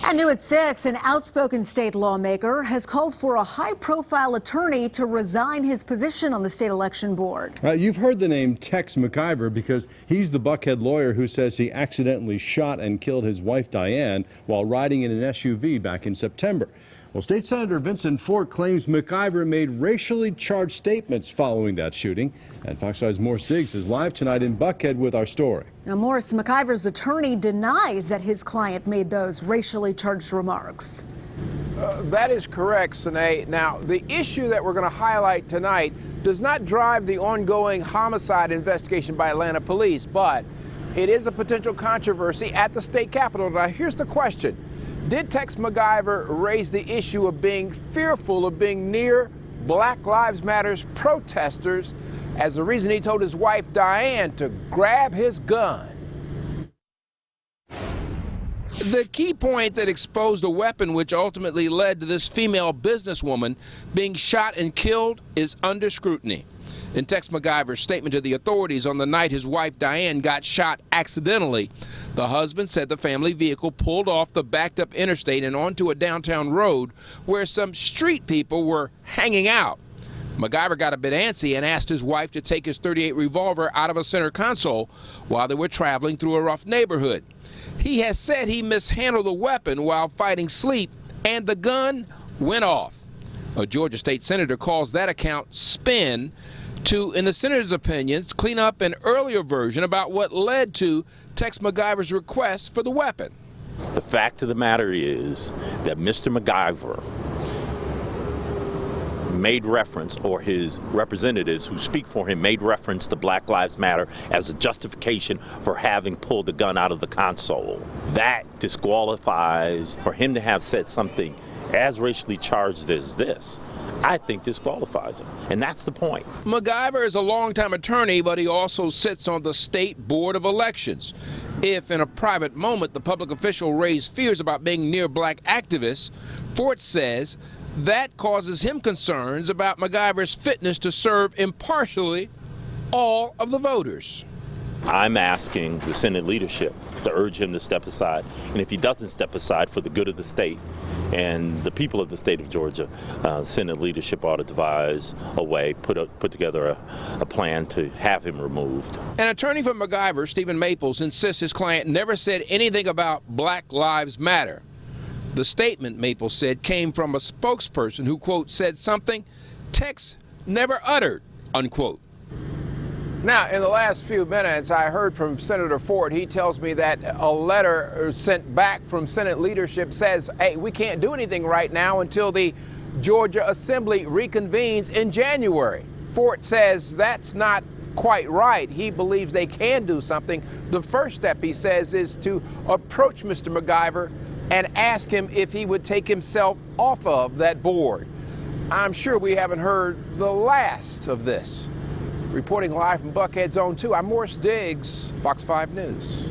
And new at 6, an outspoken state lawmaker has called for a high-profile attorney to resign his position on the state election board. You've heard the name Tex McIver because he's the Buckhead lawyer who says he accidentally shot and killed his wife Diane while riding in an SUV back in September. Well, State Senator Vincent Fort claims McIver made racially charged statements following that shooting. And Fox 5's Morris Diggs is live tonight in Buckhead with our story. Now, Morris, McIver's attorney denies that his client made those racially charged remarks. That is correct, Sine. Now, the issue that we're going to highlight tonight does not drive the ongoing homicide investigation by Atlanta police, but it is a potential controversy at the state capitol. Now, here's the question. Did Tex McIver raise the issue of being fearful of being near Black Lives Matter's protesters as the reason he told his wife Diane to grab his gun? The key point that exposed a weapon which ultimately led to this female businesswoman being shot and killed is under scrutiny. In Tex McIver's statement to the authorities on the night his wife Diane got shot accidentally, the husband said the family vehicle pulled off the backed up interstate and onto a downtown road where some street people were hanging out. McIver got a bit antsy and asked his wife to take his .38 revolver out of a center console while they were traveling through a rough neighborhood. He has said he mishandled the weapon while fighting sleep and the gun went off. A Georgia state senator calls that account spin to, in the senator's opinions, clean up an earlier version about what led to Tex McIver's request for the weapon. The fact of the matter is that Mr. McIver made reference, or his representatives who speak for him made reference to Black Lives Matter as a justification for having pulled the gun out of the console. That disqualifies, for him to have said something as racially charged as this, I think disqualifies him, and that's the point. McIver is a longtime attorney, but he also sits on the State Board of Elections. If in a private moment the public official raised fears about being near black activists, Fort says that causes him concerns about McIver's fitness to serve impartially all of the voters. I'm asking the Senate leadership to urge him to step aside, and if he doesn't step aside for the good of the state and the people of the state of Georgia, Senate leadership ought to devise a way, put together a plan to have him removed. An attorney for McIver, Stephen Maples, insists his client never said anything about Black Lives Matter. The statement, Maples said, came from a spokesperson who, quote, said something Tex never uttered, unquote. Now, in the last few minutes, I heard from Senator Fort. He tells me that a letter sent back from Senate leadership says, hey, we can't do anything right now until the Georgia Assembly reconvenes in January. Fort says that's not quite right. He believes they can do something. The first step, he says, is to approach Mr. McIver and ask him if he would take himself off of that board. I'm sure we haven't heard the last of this. Reporting live from Buckhead Zone 2, I'm Morris Diggs, Fox 5 News.